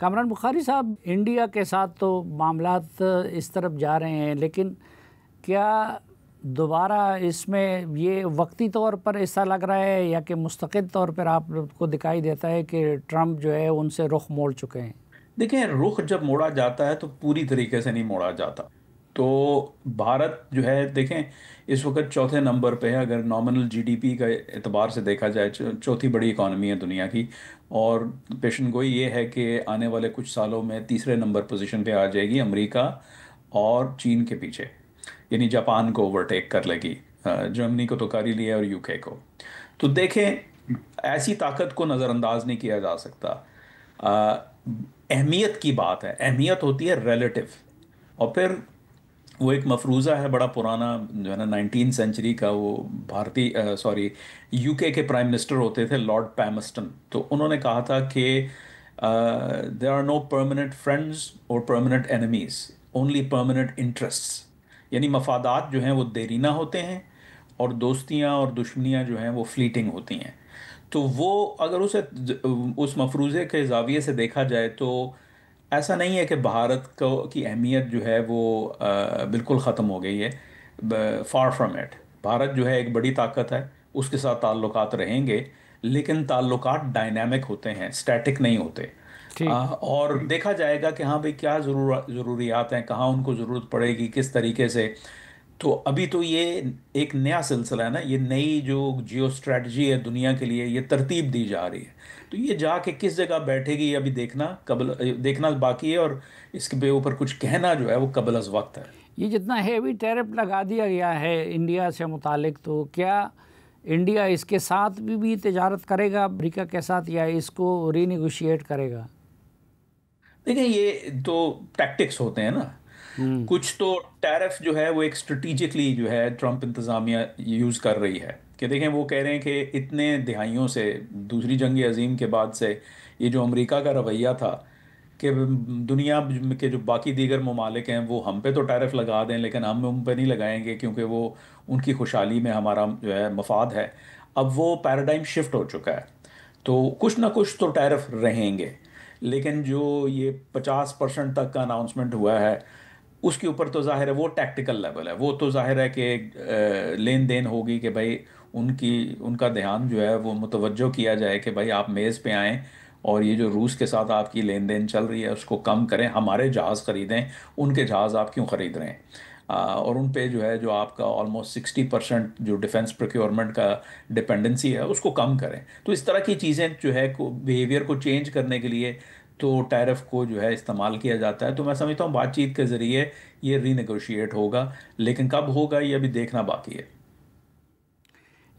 کامران بخاری صاحب، انڈیا کے ساتھ تو معاملات اس طرف جا رہے ہیں، لیکن کیا دوبارہ اس میں یہ وقتی طور پر ایسا لگ رہا ہے یا کہ مستقل طور پر آپ کو دکھائی دیتا ہے کہ ٹرمپ جو ہے ان سے رخ موڑ چکے ہیں؟ دیکھیں، رخ جب موڑا جاتا ہے تو پوری طریقے سے نہیں موڑا جاتا. تو بھارت جو ہے، دیکھیں اس وقت چوتھے نمبر پہ ہے. اگر نامنل جی ڈی پی کا اعتبار سے دیکھا جائے، چوتھی بڑی اکانومی ہے دنیا کی، اور پیشن گوئی یہ ہے کہ آنے والے کچھ سالوں میں تیسرے نمبر پوزیشن پہ آ جائے گی، امریکہ اور چین کے پیچھے. یعنی جاپان کو اوورٹیک کر لے گی. جرمنی کو تو کر ہی لیا، اور یو کے کو. تو دیکھیں، ایسی طاقت کو نظر انداز نہیں کیا جا سکتا. آ، اہمیت کی بات ہے، اہمیت ہوتی ہے ریلیٹو. اور پھر وہ ایک مفروضہ ہے بڑا پرانا، جو ہے نا 19 سینچری کا. وہ بھارتی یو کے پرائم منسٹر ہوتے تھے لارڈ پیمسٹن. تو انہوں نے کہا تھا کہ there are no permanent friends اور permanent enemies, only permanent interests. یعنی مفادات جو ہیں وہ دیرینہ ہوتے ہیں، اور دوستیاں اور دشمنیاں جو ہیں وہ فلیٹنگ ہوتی ہیں. تو وہ اگر اس مفروضے کے زاویے سے دیکھا جائے تو ایسا نہیں ہے کہ بھارت کی اہمیت جو ہے وہ بالکل ختم ہو گئی ہے. For from it. بھارت جو ہے ایک بڑی طاقت ہے، اس کے ساتھ تعلقات رہیں گے، لیکن تعلقات ڈائنامک ہوتے ہیں، سٹیٹک نہیں ہوتے. ٹھیک. اور دیکھا جائے گا کہ ہاں بھئی کیا ضروریات ہیں، کہاں ان کو ضرورت پڑے گی، کس طریقے سے. تو ابھی تو یہ ایک نیا سلسلہ ہے نا، یہ نئی جو جیو اسٹریٹجی ہے دنیا کے لیے، یہ ترتیب دی جا رہی ہے. تو یہ جا کے کس جگہ بیٹھے گی، ابھی دیکھنا باقی ہے. اور اس کے اوپر کچھ کہنا جو ہے وہ قبل از وقت ہے. یہ جتنا ہیوی ٹیرف لگا دیا گیا ہے انڈیا سے متعلق، تو کیا انڈیا اس کے ساتھ بھی تجارت کرے گا امریکہ کے ساتھ، یا اس کو ری نیگوشیٹ کرے گا؟ دیکھیں، یہ تو ٹیکٹکس ہوتے ہیں نا. کچھ تو ٹیرف جو ہے وہ ایک اسٹریٹیجکلی جو ہے ٹرمپ انتظامیہ یوز کر رہی ہے. کہ دیکھیں، وہ کہہ رہے ہیں کہ اتنے دہائیوں سے، دوسری جنگ عظیم کے بعد سے، یہ جو امریکہ کا رویہ تھا کہ دنیا کے جو باقی دیگر ممالک ہیں وہ ہم پہ تو ٹیرف لگا دیں، لیکن ہم ان پہ نہیں لگائیں گے کیونکہ وہ ان کی خوشحالی میں ہمارا جو ہے مفاد ہے. اب وہ پیراڈائم شفٹ ہو چکا ہے. تو کچھ نہ کچھ تو ٹیرف رہیں گے. لیکن جو یہ 50% تک کا اناؤنسمنٹ ہوا ہے، اس کے اوپر تو ظاہر ہے وہ ٹیکٹیکل لیول ہے. وہ تو ظاہر ہے کہ لین دین ہوگی کہ بھائی ان کا دھیان جو ہے وہ متوجہ کیا جائے کہ بھائی آپ میز پہ آئیں، اور یہ جو روس کے ساتھ آپ کی لین دین چل رہی ہے اس کو کم کریں، ہمارے جہاز خریدیں، ان کے جہاز آپ کیوں خرید رہے ہیں. اور ان پہ جو ہے جو آپ کا آلموسٹ 60% جو ڈیفنس پروکیورمنٹ کا ڈپینڈنسی ہے اس کو کم کریں. تو اس طرح کی چیزیں جو ہے بیہیویئر کو چینج کرنے کے لیے تو ٹیرف کو جو ہے استعمال کیا جاتا ہے. تو میں سمجھتا ہوں بات چیت کے ذریعے یہ ری نیگوشیٹ ہوگا، لیکن کب ہوگا یہ ابھی دیکھنا باقی ہے.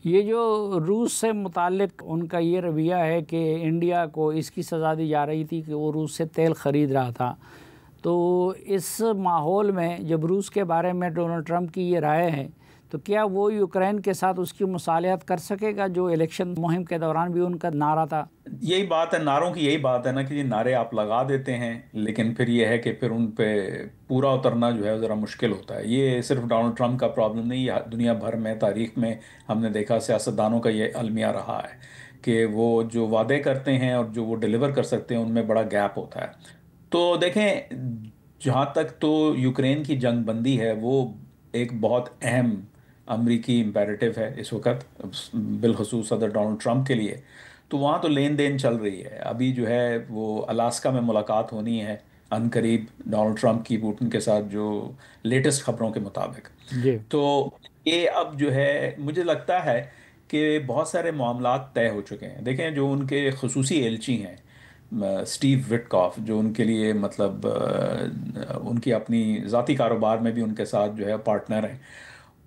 یہ جو روس سے متعلق ان کا یہ رویہ ہے کہ انڈیا کو اس کی سزا دی جا رہی تھی کہ وہ روس سے تیل خرید رہا تھا، تو اس ماحول میں جب روس کے بارے میں ڈونلڈ ٹرمپ کی یہ رائے ہے، تو کیا وہ یوکرین کے ساتھ اس کی مصالحت کر سکے گا، جو الیکشن مہم کے دوران بھی ان کا نعرہ تھا؟ یہی بات ہے، نعروں کی یہی بات ہے نا کہ یہ نعرے آپ لگا دیتے ہیں، لیکن پھر یہ ہے کہ پھر ان پہ پورا اترنا جو ہے ذرا مشکل ہوتا ہے. یہ صرف ڈونلڈ ٹرمپ کا پرابلم نہیں، یہ دنیا بھر میں تاریخ میں ہم نے دیکھا سیاستدانوں کا یہ المیہ رہا ہے کہ وہ جو وعدے کرتے ہیں اور جو وہ ڈیلیور کر سکتے ہیں ان میں بڑا گیپ ہوتا ہے. تو دیکھیں، جہاں تک تو یوکرین کی جنگ بندی ہے، وہ ایک بہت اہم امریکی امپیریٹو ہے اس وقت، بالخصوص صدر ڈونلڈ ٹرمپ کے لیے. تو وہاں تو لین دین چل رہی ہے. ابھی جو ہے وہ الاسکا میں ملاقات ہونی ہے عن قریب ڈونلڈ ٹرمپ کی پوٹن کے ساتھ، جو لیٹسٹ خبروں کے مطابق. جی. تو یہ اب جو ہے مجھے لگتا ہے کہ بہت سارے معاملات طے ہو چکے ہیں. دیکھیں، جو ان کے خصوصی ایلچی ہیں سٹیو وٹکاف، جو ان کے لیے مطلب ان کی اپنی ذاتی کاروبار میں بھی ان کے ساتھ جو ہے پارٹنر ہیں،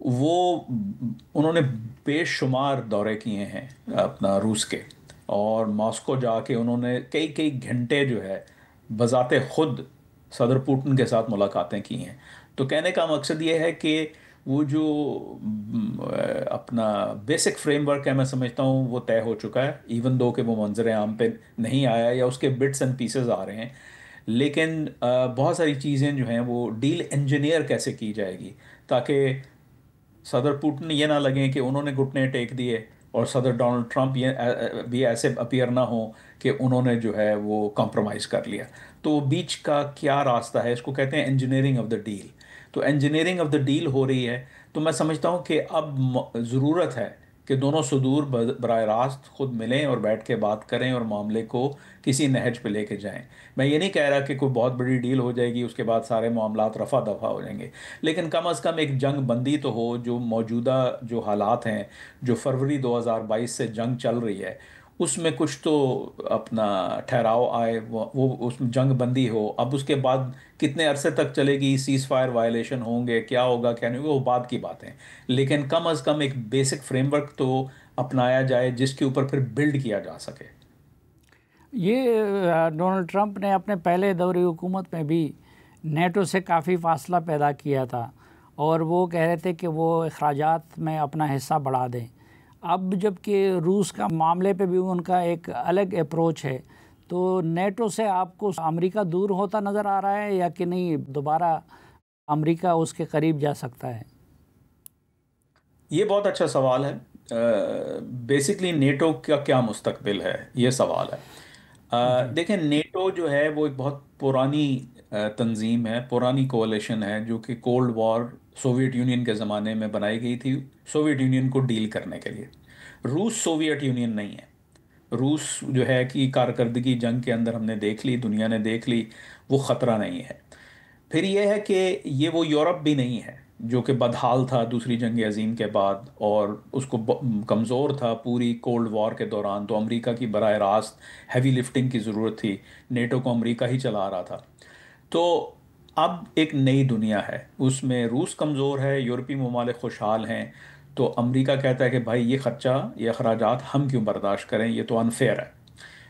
انہوں نے بے شمار دورے کیے ہیں اپنا روس کے، اور ماسکو جا کے انہوں نے کئی کئی گھنٹے جو ہے بذات خود صدر پوٹن کے ساتھ ملاقاتیں کی ہیں. تو کہنے کا مقصد یہ ہے کہ وہ جو اپنا بیسک فریم ورک ہے، میں سمجھتا ہوں وہ طے ہو چکا ہے، ایون دو کہ وہ منظر عام پہ نہیں آیا یا اس کے بٹس اینڈ پیسز آ رہے ہیں. لیکن بہت ساری چیزیں جو ہیں وہ ڈیل انجینئر کیسے کی جائے گی تاکہ صدر پوٹن یہ نہ لگیں کہ انہوں نے گھٹنے ٹیک دیے اور صدر ڈونلڈ ٹرمپ یہ بھی ایسے اپیئر نہ ہوں کہ انہوں نے جو ہے وہ کمپرومائز کر لیا. تو بیچ کا کیا راستہ ہے؟ اس کو کہتے ہیں انجینئرنگ آف دا ڈیل. تو انجینئرنگ آف دا ڈیل ہو رہی ہے. تو میں سمجھتا ہوں کہ اب ضرورت ہے کہ دونوں صدور براہ راست خود ملیں اور بیٹھ کے بات کریں اور معاملے کو کسی نہج پہ لے کے جائیں. میں یہ نہیں کہہ رہا کہ کوئی بہت بڑی ڈیل ہو جائے گی اس کے بعد سارے معاملات رفع دفع ہو جائیں گے، لیکن کم از کم ایک جنگ بندی تو ہو. جو موجودہ جو حالات ہیں، جو فروری 2022 سے جنگ چل رہی ہے، اس میں کچھ تو اپنا ٹھہراؤ آئے، وہ اس میں جنگ بندی ہو. اب اس کے بعد کتنے عرصے تک چلے گی، سیز فائر وائلیشن ہوں گے، کیا ہوگا کیا نہیں ہوگا، وہ بعد کی باتیں. لیکن کم از کم ایک بیسک فریم ورک تو اپنایا جائے جس کے اوپر پھر بلڈ کیا جا سکے. یہ ڈونلڈ ٹرمپ نے اپنے پہلے دور حکومت میں بھی نیٹو سے کافی فاصلہ پیدا کیا تھا، اور وہ کہہ رہے تھے کہ وہ اخراجات میں اپنا حصہ بڑھا دیں. اب جب کہ روس کا معاملے پہ بھی ان کا ایک الگ اپروچ ہے، تو نیٹو سے آپ کو امریکہ دور ہوتا نظر آ رہا ہے یا کہ نہیں دوبارہ امریکہ اس کے قریب جا سکتا ہے؟ یہ بہت اچھا سوال ہے. بیسکلی نیٹو کا کیا مستقبل ہے، یہ سوال ہے. جی دیکھیں، نیٹو جو ہے وہ ایک بہت پرانی تنظیم ہے، پرانی کولیشن ہے، جو کہ کولڈ وار سوویت یونین کے زمانے میں بنائی گئی تھی سوویت یونین کو ڈیل کرنے کے لیے. روس سوویت یونین نہیں ہے. روس جو ہے کہ کارکردگی جنگ کے اندر ہم نے دیکھ لی، دنیا نے دیکھ لی، وہ خطرہ نہیں ہے. پھر یہ ہے کہ یہ وہ یورپ بھی نہیں ہے جو کہ بدحال تھا دوسری جنگ عظیم کے بعد اور اس کو کمزور تھا پوری کولڈ وار کے دوران. تو امریکہ کی براہ راست ہیوی لفٹنگ کی ضرورت تھی. نیٹو کو امریکہ ہی چلا رہا تھا. تو اب ایک نئی دنیا ہے، اس میں روس کمزور ہے، یورپی ممالک خوشحال ہیں. تو امریکہ کہتا ہے کہ بھائی یہ خرچہ، یہ اخراجات ہم کیوں برداشت کریں، یہ تو انفیئر ہے.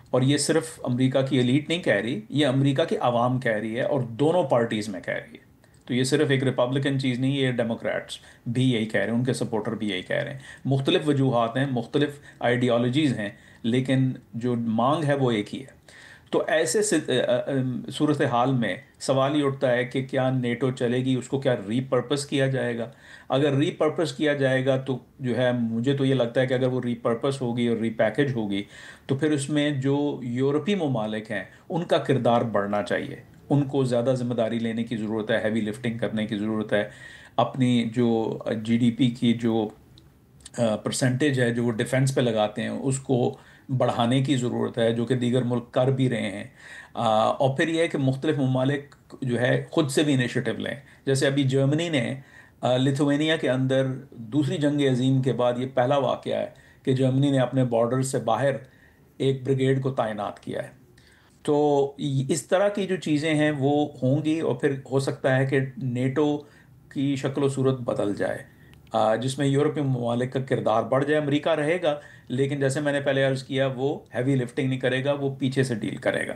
اور یہ صرف امریکہ کی ایلیٹ نہیں کہہ رہی، یہ امریکہ کی عوام کہہ رہی ہے اور دونوں پارٹیز میں کہہ رہی ہے. تو یہ صرف ایک ریپبلکن چیز نہیں، یہ ڈیموکریٹس بھی یہی کہہ رہے ہیں، ان کے سپورٹر بھی یہی کہہ رہے ہیں. مختلف وجوہات ہیں، مختلف آئیڈیالوجیز ہیں، لیکن جو مانگ ہے وہ ایک ہی ہے. تو ایسے صورتحال میں سوال یہ اٹھتا ہے کہ کیا نیٹو چلے گی، اس کو کیا ری پرپس کیا جائے گا؟ اگر ری پرپس کیا جائے گا تو جو ہے مجھے تو یہ لگتا ہے کہ اگر وہ ری پرپس ہوگی اور ری پیکج ہوگی تو پھر اس میں جو یورپی ممالک ہیں ان کا کردار بڑھنا چاہیے. ان کو زیادہ ذمہ داری لینے کی ضرورت ہے، ہیوی لفٹنگ کرنے کی ضرورت ہے. اپنی جو جی ڈی پی کی جو پرسنٹیج ہے جو وہ ڈیفنس پہ لگاتے ہیں اس کو بڑھانے کی ضرورت ہے، جو کہ دیگر ملک کر بھی رہے ہیں. اور پھر یہ ہے کہ مختلف ممالک جو ہے خود سے بھی انیشیٹو لیں. جیسے ابھی جرمنی نے لتھوینیا کے اندر دوسری جنگ عظیم کے بعد یہ پہلا واقعہ ہے کہ جرمنی نے اپنے بارڈر سے باہر ایک بریگیڈ کو تعینات کیا ہے. تو اس طرح کی جو چیزیں ہیں وہ ہوں گی، اور پھر ہو سکتا ہے کہ نیٹو کی شکل و صورت بدل جائے، جس میں یورپی ممالک کا کردار بڑھ جائے. امریکہ رہے گا لیکن جیسے میں نے پہلے عرض کیا وہ ہیوی لفٹنگ نہیں کرے گا، وہ پیچھے سے ڈیل کرے گا.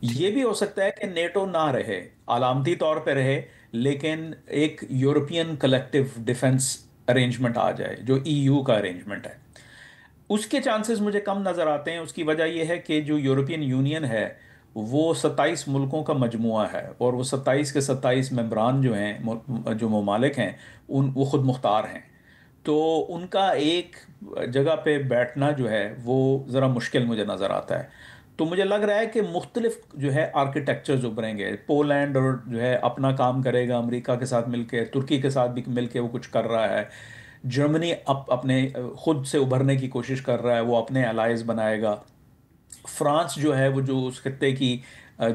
یہ بھی ہو سکتا ہے کہ نیٹو نہ رہے، علامتی طور پہ رہے، لیکن ایک یورپین کلیکٹیو ڈیفنس ارینجمنٹ آ جائے جو ای یو کا ارینجمنٹ ہے. اس کے چانسز مجھے کم نظر آتے ہیں. اس کی وجہ یہ ہے کہ جو یورپین یونین ہے وہ 27 ملکوں کا مجموعہ ہے، اور وہ 27 کے 27 ممبران جو ہیں، جو ممالک ہیں، وہ خود مختار ہیں. تو ان کا ایک جگہ پہ بیٹھنا جو ہے وہ ذرا مشکل مجھے نظر آتا ہے. تو مجے لگ رہا ہے کہ مختلف جو ہے آرکیٹیکچرز ابھریں گے. پولینڈ اور جو ہے اپنا کام کرے گا امریکہ کے ساتھ مل کے، ترکی کے ساتھ بھی مل کے وہ کچھ کر رہا ہے. جرمنی اپنے خود سے ابھرنے کی کوشش کر رہا ہے، وہ اپنے الائز بنائے گا. فرانس جو ہے وہ جو اس خطے کی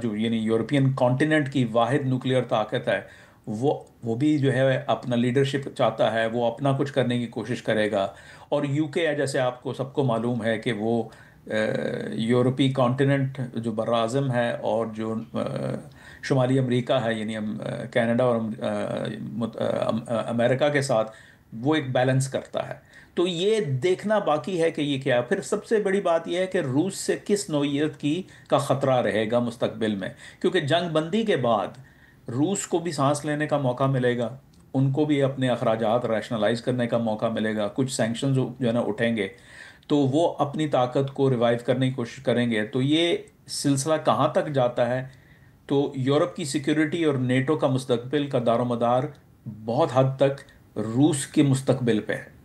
جو یعنی یورپین کانٹیننٹ کی واحد نیوکلیئر طاقت ہے، وہ بھی جو ہے اپنا لیڈرشپ چاہتا ہے، وہ اپنا کچھ کرنے کی کوشش کرے گا. اور یو کے ہے، جیسے آپ کو سب کو معلوم ہے کہ وہ یورپی کانٹیننٹ جو بر اعظم ہے اور جو شمالی امریکہ ہے یعنی کینیڈا اور امریکہ کے ساتھ وہ ایک بیلنس کرتا ہے. تو یہ دیکھنا باقی ہے کہ یہ کیا ہے. پھر سب سے بڑی بات یہ ہے کہ روس سے کس نوعیت کا خطرہ رہے گا مستقبل میں، کیونکہ جنگ بندی کے بعد روس کو بھی سانس لینے کا موقع ملے گا، ان کو بھی اپنے اخراجات ریشنلائز کرنے کا موقع ملے گا. کچھ سینکشنز جو ہے نا اٹھیں گے تو وہ اپنی طاقت کو ریوائیو کرنے کی کوشش کریں گے. تو یہ سلسلہ کہاں تک جاتا ہے؟ تو یورپ کی سیکیورٹی اور نیٹو کا مستقبل کا دار و مدار بہت حد تک روس کے مستقبل پہ ہے.